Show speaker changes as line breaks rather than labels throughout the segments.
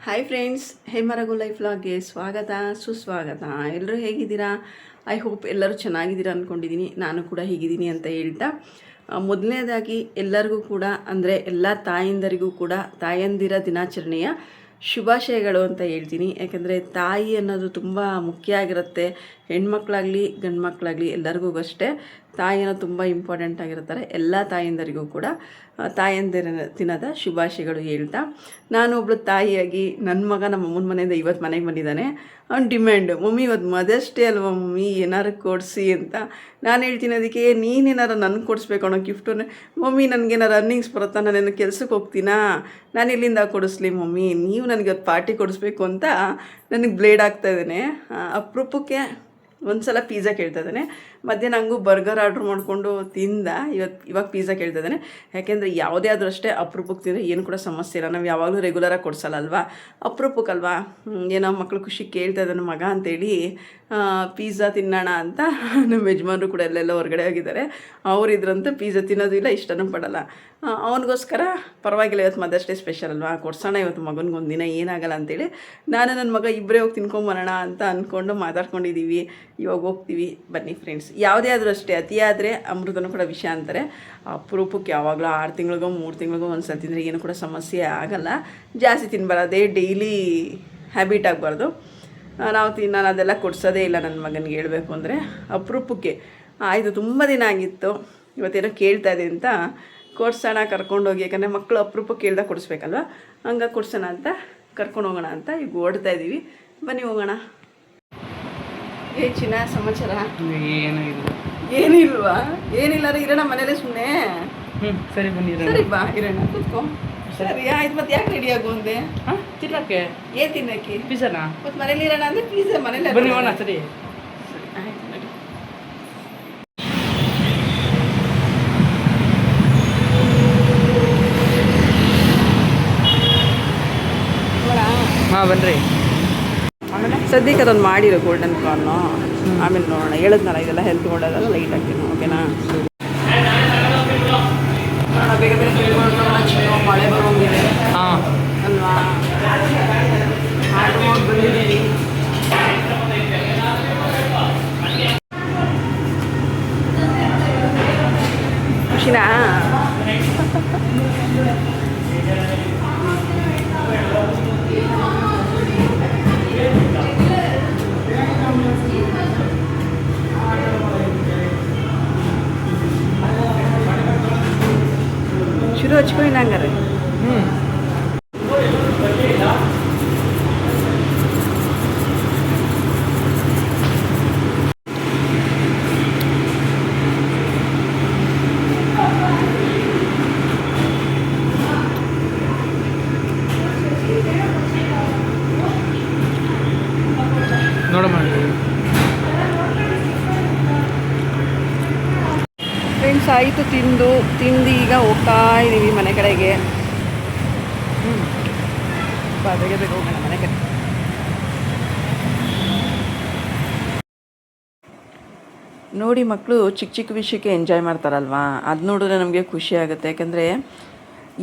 Hi friends, ಹೇಮರಗು life ವ್ಲಾಗ್ಗೆ ಸ್ವಾಗತ ಸುಸ್ವಾಗತ. ಎಲ್ಲರೂ ಹೇಗಿದ್ದೀರಾ? ಐ ಹೋಪ್ ಎಲ್ಲರೂ ಚೆನ್ನಾಗಿದ್ದೀರಾ ಅಂದ್ಕೊಂಡಿದ್ದೀನಿ. ನಾನು ಕೂಡ ಹೀಗಿದ್ದೀನಿ ಅಂತ ಹೇಳ್ತಾ, ಮೊದಲನೇದಾಗಿ ಎಲ್ಲರಿಗೂ ಕೂಡ ಅಂದರೆ ಎಲ್ಲ ತಾಯಂದರಿಗೂ ಕೂಡ ತಾಯಂದಿರ ದಿನಾಚರಣೆಯ ಶುಭಾಶಯಗಳು ಅಂತ ಹೇಳ್ತೀನಿ. ಯಾಕೆಂದರೆ ತಾಯಿ ಅನ್ನೋದು ತುಂಬ ಮುಖ್ಯ ಆಗಿರುತ್ತೆ. ಹೆಣ್ಮಕ್ಳಾಗಲಿ ಗಂಡು ಮಕ್ಕಳಾಗಲಿ ಎಲ್ಲರಿಗೂ ಅಷ್ಟೇ ತಾಯಿ ಅನ್ನೋದು ತುಂಬ ಇಂಪಾರ್ಟೆಂಟ್ ಆಗಿರ್ತಾರೆ. ಎಲ್ಲ ತಾಯಂದರಿಗೂ ಕೂಡ ತಾಯಂದಿರ ದಿನದ ಶುಭಾಶಯಗಳು ಹೇಳ್ತಾ, ನಾನು ಒಬ್ಬಳು ತಾಯಿಯಾಗಿ ನನ್ನ ಮಗ ನಮ್ಮ ಅಮ್ಮನ ಮನೆಯಿಂದ ಇವತ್ತು ಮನೆಗೆ ಬಂದಿದ್ದಾನೆ. ಅವ್ನು ಡಿಮ್ಯಾಂಡು, ಮಮ್ಮಿ ಇವತ್ತು ಮದರ್ಸ್ ಡೇ ಅಲ್ವಾ ಮಮ್ಮಿ, ಏನಾರು ಕೊಡಿಸಿ ಅಂತ. ನಾನು ಹೇಳ್ತೀನಿ ಅದಕ್ಕೆ, ನೀನೇನಾರು ನನಗೆ ಕೊಡಿಸ್ಬೇಕು ಅನ್ನೋ ಗಿಫ್ಟು. ಮಮ್ಮಿ ನನಗೇನಾರು ಅರ್ನಿಂಗ್ಸ್ ಬರುತ್ತಾ, ನಾನೇನು ಕೆಲ್ಸಕ್ಕೆ ಹೋಗ್ತೀನಾ, ನಾನು ಎಲ್ಲಿಂದ ಕೊಡಿಸ್ಲಿ ಮಮ್ಮಿ, ನೀವು ನನಗೆ ಇವತ್ತು ಪಾರ್ಟಿ ಕೊಡಿಸ್ಬೇಕು ಅಂತ ನನಗೆ ಬ್ಲೇಡ್ ಆಗ್ತಾಯಿದ್ದಾನೆ. ಅಪರೂಪಕ್ಕೆ ಒಂದು ಸಲ ಪಿಜ್ಜಾ ಕೇಳ್ತಾ ಇದ್ದಾನೆ. ಮಧ್ಯಾಹ್ನ ಹಂಗೂ ಬರ್ಗರ್ ಆರ್ಡ್ರ್ ಮಾಡಿಕೊಂಡು ತಿಂದ. ಇವಾಗ ಪಿಜ್ಜಾ ಕೇಳ್ತಾ ಇದ್ದಾನೆ. ಯಾಕೆಂದರೆ ಯಾವುದೇ ಆದರೂ ಅಷ್ಟೇ ಅಪರೂಪಕ್ಕೆ ತಿಂದರೆ ಏನು ಕೂಡ ಸಮಸ್ಯೆ ಇಲ್ಲ. ನಾವು ಯಾವಾಗಲೂ ರೆಗ್ಯುಲರಾಗಿ ಕೊಡಿಸಲ್ಲ ಅಲ್ವಾ, ಅಪರೂಪಕ್ಕಲ್ವಾ. ಏನೋ ಮಕ್ಕಳು ಖುಷಿ ಕೇಳ್ತಾ ಇದ್ದಾನೆ ಮಗ ಅಂತೇಳಿ ಪಿಜ್ಜಾ ತಿನ್ನೋಣ ಅಂತ ನಮ್ಮ ಯಜಮಾನರು ಕೂಡ ಎಲ್ಲೆಲ್ಲ ಹೊರಗಡೆ ಹೋಗಿದ್ದಾರೆ. ಅವರಿದ್ರಂತೂ ಪಿಜ್ಜಾ ತಿನ್ನೋದಿಲ್ಲ, ಇಷ್ಟನೂ ಪಡಲ್ಲ. ಅವನಿಗೋಸ್ಕರ ಪರವಾಗಿಲ್ಲ, ಇವತ್ತು ಮದರ್ಸ್ ಡೇ ಸ್ಪೆಷಲ್ ಅಲ್ವಾ, ಕೊಡ್ಸೋಣ ಇವತ್ತು ಮಗನಿಗೊಂದು ದಿನ, ಏನಾಗಲ್ಲ ಅಂತೇಳಿ ನಾನು ನನ್ನ ಮಗ ಇಬ್ಬರೇ ಹೋಗಿ ತಿನ್ಕೊಂಬರೋಣ ಅಂತ ಅಂದ್ಕೊಂಡು ಮಾತಾಡ್ಕೊಂಡಿದ್ದೀವಿ. ಇವಾಗ ಹೋಗ್ತೀವಿ ಬನ್ನಿ ಫ್ರೆಂಡ್ಸ್. ಯಾವುದೇ ಆದರೂ ಅಷ್ಟೇ ಅತಿಯಾದರೆ ಅಮೃತನೂ ಕೂಡ ವಿಷ ಅಂತಾರೆ. ಅಪರೂಪಕ್ಕೆ ಯಾವಾಗಲೂ 6 ತಿಂಗಳಿಗೋ 3 ತಿಂಗಳಿಗೋ ಒಂದು ಸಲ ತಿಂದರೆ ಏನು ಕೂಡ ಸಮಸ್ಯೆ ಆಗಲ್ಲ. ಜಾಸ್ತಿ ತಿನ್ನಬಾರದೇ, ಡೈಲಿ ಹ್ಯಾಬಿಟ್ ಆಗಬಾರ್ದು. ನಾನು ಅದೆಲ್ಲ ಕೊಡ್ಸೋದೇ ಇಲ್ಲ ನನ್ನ ಮಗನಿಗೆ. ಹೇಳಬೇಕು ಅಂದರೆ ಅಪರೂಪಕ್ಕೆ ಆಯಿತು, ತುಂಬ ದಿನ ಆಗಿತ್ತು, ಇವತ್ತೇನೋ ಕೇಳ್ತಾ ಇದೆ ಅಂತ ಕೊಡ್ಸೋಣ ಕರ್ಕೊಂಡೋಗಿ. ಯಾಕಂದರೆ ಮಕ್ಕಳು ಅಪರೂಪಕ್ಕೆ ಕೇಳ್ದಾಗ ಕೊಡಿಸ್ಬೇಕಲ್ವ, ಹಂಗಾಗಿ ಕೊಡ್ಸೋಣ ಅಂತ ಕರ್ಕೊಂಡು ಹೋಗೋಣ ಅಂತ ಈಗ ಓಡ್ತಾ ಇದ್ದೀವಿ. ಬನ್ನಿ ಹೋಗೋಣ. ಚಿನ್ನ ಸಮಾಚಾರ ಏನಿಲ್ವಾ? ಏನಿಲ್ಲ ರೀ, ಇರೋಣ ಮನೇಲೆ ಸುಮ್ಮನೆ.
ಸರಿ ಬನ್ನಿ,
ಸರಿ ಬಾ ಇರೋಣ, ಕೂತ್ಕೊ. ಸರಿ ಆಯ್ತು, ಮತ್ತೆ ಯಾಕೆ ರೆಡಿ ಆಗು ಅಂದೆ?
ತಿನ್ನಕ್ಕೆ
ಏನು ತಿನ್ನಕ್ಕೆ?
ಪಿಜ್ಜಾನಾ?
ಮತ್ತೆ ಮನೇಲಿ ಇರೋಣ ಅಂದರೆ ಪಿಜ್ಜಾ ಮನೇಲಿ
ಬನ್ನಿ ಹೋಗೋಣ. ಸರಿ
ಆಯ್ತು ನಡಿ.
ಹಾಂ ಬನ್ನಿರಿ.
ಆಮೇಲೆ ಸದ್ಯಕ್ಕೆ ಅದೊಂದು ಮಾಡಿರೋ ಗೋಲ್ಡನ್ ಕಾರ್ನು, ಆಮೇಲೆ ನೋಡೋಣ. ಹೇಳಿದ್ನಲ್ಲ ಇದೆಲ್ಲ ಹೆಲ್ತ್ ಒಳ್ಳೆಯದಲ್ಲ, ಲೈಟ್ ಹಾಕ್ತೀನಿ. ಓಕೆನಾ? ಬೇಗ ಬೇಗ ತಿಳ್ಕೊಂಡು ಮಳೆ ಬರೋಂಗಿದೆ.
ಹಾಂ
ಅಲ್ವಾ? ಆರ್ಡ್ರ್ ಮಾಡಿ ಬಂದಿದ್ದೀವಿ. ಖುಷಿನಾ? ಶುರು ಹಚ್ಕೊಂಡು ಹಂಗಾರೆ.
ನೋಡಮ್ಮ
ಫ್ರೆಂಡ್ಸ್, ಆಯಿತು ತಿಂದು ಈಗ ಹೋಗ್ತಾ ಇದ್ದೀವಿ ಮನೆ ಕಡೆಗೆ. ಬೇಗ ಬೇಗ ಹೋಗೋಣ ಮನೆ ಕಡೆ. ನೋಡಿ, ಮಕ್ಕಳು ಚಿಕ್ಕ ಚಿಕ್ಕ ವಿಷಯಕ್ಕೆ ಎಂಜಾಯ್ ಮಾಡ್ತಾರಲ್ವಾ, ಅದು ನೋಡಿದ್ರೆ ನಮಗೆ ಖುಷಿ ಆಗುತ್ತೆ. ಯಾಕೆಂದರೆ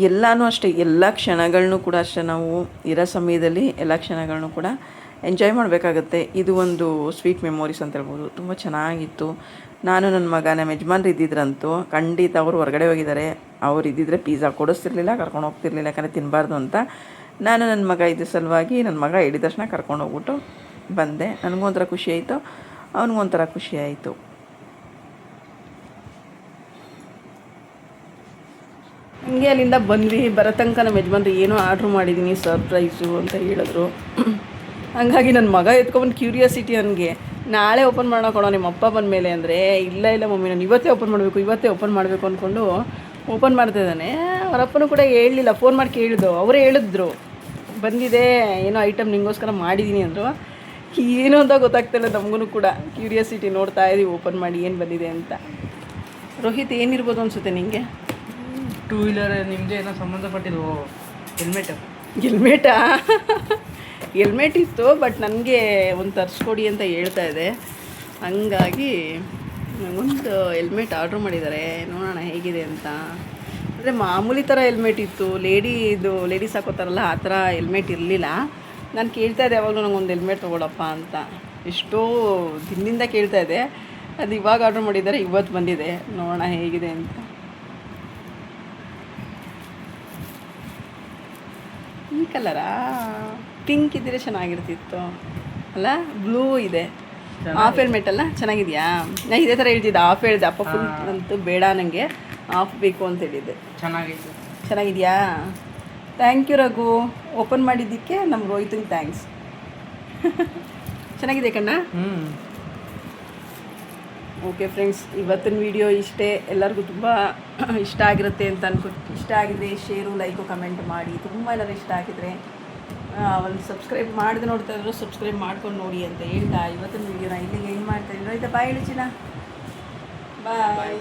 ಎಲ್ಲನೂ ಅಷ್ಟೇ, ಎಲ್ಲ ಕ್ಷಣಗಳನ್ನೂ ಕೂಡ ಅಷ್ಟೇ, ನಾವು ಇರೋ ಸಮಯದಲ್ಲಿ ಎಲ್ಲ ಕ್ಷಣಗಳನ್ನೂ ಕೂಡ ಎಂಜಾಯ್ ಮಾಡಬೇಕಾಗತ್ತೆ. ಇದು ಒಂದು ಸ್ವೀಟ್ ಮೆಮೊರೀಸ್ ಅಂತ ಹೇಳ್ಬೋದು. ತುಂಬ ಚೆನ್ನಾಗಿತ್ತು. ನಾನು ನನ್ನ ಮಗ, ನಮ್ಮ ಯಜಮಾನ್ರು ಇದ್ದಿದ್ರಂತೂ ಖಂಡಿತ ಅವರು ಹೊರಗಡೆ ಹೋಗಿದ್ದಾರೆ. ಅವ್ರು ಇದ್ದಿದ್ರೆ ಪಿಜ್ಜಾ ಕೊಡಿಸ್ತಿರ್ಲಿಲ್ಲ, ಕರ್ಕೊಂಡು ಹೋಗ್ತಿರ್ಲಿಲ್ಲ. ಯಾಕಂದರೆ ತಿನ್ನಬಾರ್ದು ಅಂತ. ನಾನು ನನ್ನ ಮಗ ಇದ್ದ ಸಲುವಾಗಿ ನನ್ನ ಮಗ ಹೇಳಿದ ತಕ್ಷಣ ಕರ್ಕೊಂಡು ಹೋಗ್ಬಿಟ್ಟು ಬಂದೆ. ನನಗೊಂಥರ ಖುಷಿ ಆಯಿತು, ಅವನಿಗೊಂಥರ ಖುಷಿ ಆಯಿತು. ಹಂಗೆ ಅಲ್ಲಿಂದ ಬಂದ್ವಿ. ಬರೋ ತನಕ ನಮ್ಮ ಯಜಮಾನ್ರು ಏನೋ ಆರ್ಡ್ರ್ ಮಾಡಿದ್ದೀನಿ ಸರ್ಪ್ರೈಸು ಅಂತ ಹೇಳಿದ್ರು. ಹಂಗಾಗಿ ನನ್ನ ಮಗ ಎತ್ಕೊಬಂದು ಕ್ಯೂರಿಯಾಸಿಟಿ ನನಗೆ, ನಾಳೆ ಓಪನ್ ಮಾಡೋಣ ನಿಮ್ಮ ಅಪ್ಪ ಬಂದ ಮೇಲೆ ಅಂದರೆ, ಇಲ್ಲ ಮಮ್ಮಿ ನಾನು ಇವತ್ತೇ ಓಪನ್ ಮಾಡಬೇಕು ಅಂದ್ಕೊಂಡು ಓಪನ್ ಮಾಡ್ತಾಯಿದ್ದಾನೆ. ಅವರಪ್ಪನೂ ಕೂಡ ಹೇಳಲಿಲ್ಲ, ಫೋನ್ ಮಾಡಿ ಕೇಳಿದ್ರು. ಅವರೇ ಹೇಳಿದ್ರು ಬಂದಿದೆ, ಏನೋ ಐಟಮ್ ನಿಮಗೋಸ್ಕರ ಮಾಡಿದ್ದೀನಿ ಅಂದರು. ಏನು ಅಂತ ಗೊತ್ತಾಗ್ತಿಲ್ಲ ನಮಗೂ ಕೂಡ. ಕ್ಯೂರಿಯಾಸಿಟಿ ನೋಡ್ತಾ ಇದ್ದೀವಿ ಓಪನ್ ಮಾಡಿ ಏನು ಬಂದಿದೆ ಅಂತ. ರೋಹಿತ್, ಏನಿರ್ಬೋದು ಅನಿಸುತ್ತೆ ನಿಮಗೆ?
2 ವೀಲರ್ ನಿಮ್ಮದೇ ಏನೋ ಸಂಬಂಧಪಟ್ಟಿದ್ದು
ಹೆಲ್ಮೆಟ್ ಇತ್ತು, ಬಟ್ ನನಗೆ ಒಂದು ತರಿಸ್ಕೊಡಿ ಅಂತ ಹೇಳ್ತಾ ಇದೆ. ಹಂಗಾಗಿ ಒಂದು ಹೆಲ್ಮೆಟ್ ಆರ್ಡ್ರ್ ಮಾಡಿದ್ದಾರೆ, ನೋಡೋಣ ಹೇಗಿದೆ ಅಂತ. ಅಂದರೆ ಮಾಮೂಲಿ ಥರ ಹೆಲ್ಮೆಟ್ ಇತ್ತು, ಲೇಡೀಸ್ ಹಾಕೋತಾರಲ್ಲ ಆ ಥರ ಹೆಲ್ಮೆಟ್ ಇರಲಿಲ್ಲ. ನಾನು ಕೇಳ್ತಾ ಇದ್ದೆ ಯಾವಾಗಲೂ ನಂಗೊಂದು ಹೆಲ್ಮೆಟ್ ತೊಗೊಳಪ್ಪ ಅಂತ, ಎಷ್ಟೋ ದಿನದಿಂದ ಕೇಳ್ತಾ ಇದ್ದೆ. ಅದು ಇವಾಗ ಆರ್ಡ್ರ್ ಮಾಡಿದ್ದಾರೆ, ಇವತ್ತು ಬಂದಿದೆ, ನೋಡೋಣ ಹೇಗಿದೆ ಅಂತ. ಈ ಕಲರಾ ಪಿಂಕ್ ಇದ್ದರೆ ಚೆನ್ನಾಗಿರ್ತಿತ್ತು ಅಲ್ಲ, ಬ್ಲೂ ಇದೆ. ಹಾಫ್ ಹೆಲ್ಮೆಟ್ ಅಲ್ಲ, ಚೆನ್ನಾಗಿದೆಯಾ? ನಾನು ಇದೇ ಥರ ಹೇಳ್ತಿದ್ದೆ, ಹಾಫ್ ಹೇಳಿದೆ. ಅಪ್ಪ ಫುಲ್ ಅಂತೂ ಬೇಡ, ನನಗೆ ಹಾಫ್ ಬೇಕು ಅಂತ ಹೇಳಿದ್ದೆ.
ಚೆನ್ನಾಗಿದೆ.
ಚೆನ್ನಾಗಿದೆಯಾ? ಥ್ಯಾಂಕ್ ಯು ರಘು, ಓಪನ್ ಮಾಡಿದ್ದಕ್ಕೆ ನಮ್ಮ ರೋಹಿತಂಗೆ ಥ್ಯಾಂಕ್ಸ್. ಚೆನ್ನಾಗಿದೆ ಕಣ್ಣ. ಓಕೆ ಫ್ರೆಂಡ್ಸ್, ಇವತ್ತಿನ ವಿಡಿಯೋ ಇಷ್ಟೇ. ಎಲ್ಲರಿಗೂ ತುಂಬ ಇಷ್ಟ ಆಗಿರುತ್ತೆ ಅಂತ ಇಷ್ಟ ಆಗಿದ್ರೆ ಶೇರು, ಲೈಕು, ಕಮೆಂಟ್ ಮಾಡಿ. ತುಂಬ ಎಲ್ಲರೂ ಇಷ್ಟ ಆಗಿದ್ರೆ ಒಂದು ಸಬ್ಸ್ಕ್ರೈಬ್ ಮಾಡಿದೆ ನೋಡ್ತಾ ಇದ್ರು, ಸಬ್ಸ್ಕ್ರೈಬ್ ಮಾಡ್ಕೊಂಡು ನೋಡಿ ಅಂತ ಹೇಳ್ತಾ ಇವತ್ತಿನ ವಿಡಿಯೋನ ಇಲ್ಲಿಗೆ ಏನು ಮಾಡ್ತಾ ಇದ್ರು. ಆಯಿತಾ? ಬಾಯ್ ಹೇಳಿ ಚಿನ್ನ, ಬಾಯ್.